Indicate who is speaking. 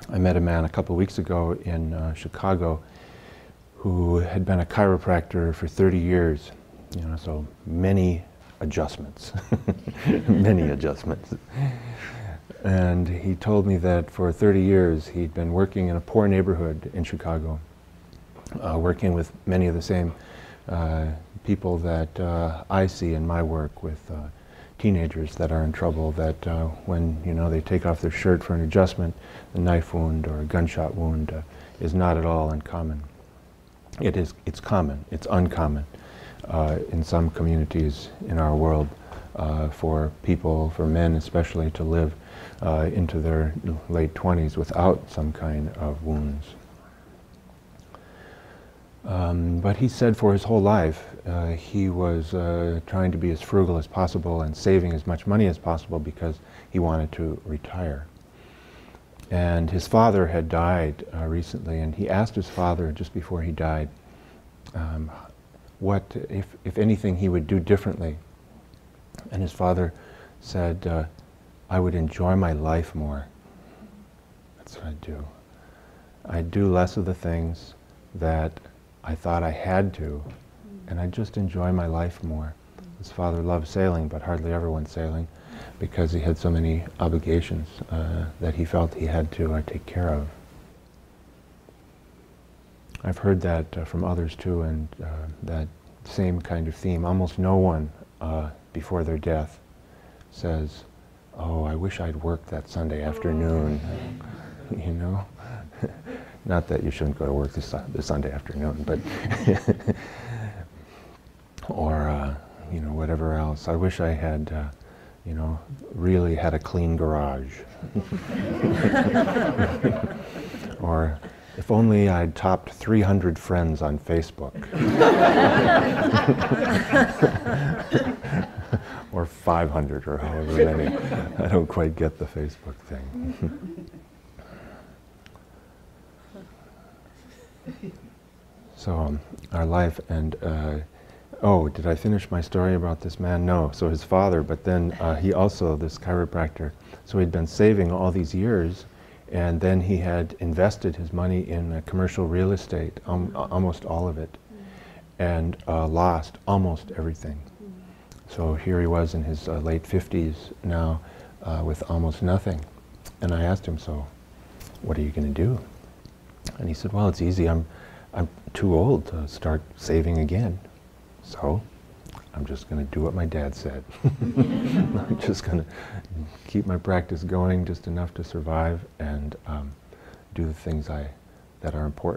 Speaker 1: I met a man a couple of weeks ago in Chicago who had been a chiropractor for 30 years, so many adjustments, many adjustments. And he told me that for 30 years he'd been working in a poor neighborhood in Chicago, working with many of the same people that I see in my work with teenagers that are in trouble, that when they take off their shirt for an adjustment, a knife wound or a gunshot wound is not at all uncommon. It's common, it's uncommon in some communities in our world for people, for men especially, to live into their late 20s without some kind of wounds. But he said for his whole life he was trying to be as frugal as possible and saving as much money as possible because he wanted to retire. And his father had died recently, and he asked his father just before he died what, if anything, he would do differently. And his father said, I would enjoy my life more. That's what I'd do. I'd do less of the things that I thought I had to, and I'd just enjoy my life more. His father loved sailing, but hardly ever went sailing because he had so many obligations that he felt he had to take care of. I've heard that from others too, and that same kind of theme. Almost no one before their death says, oh, I wish I'd worked that Sunday afternoon, Not that you shouldn't go to work this Sunday afternoon, but or whatever else. I wish I had, really had a clean garage, or if only I'd topped 300 friends on Facebook, or 500, or however many. I don't quite get the Facebook thing. So our life, and oh, did I finish my story about this man? No. So his father, but then he also, this chiropractor, so he'd been saving all these years, and then he had invested his money in commercial real estate, almost all of it, and lost almost everything. So here he was in his late 50s now with almost nothing. And I asked him, so what are you going to do? And he said, well, it's easy. I'm too old to start saving again. So I'm just going to do what my dad said. I'm just going to keep my practice going just enough to survive and do the things that are important.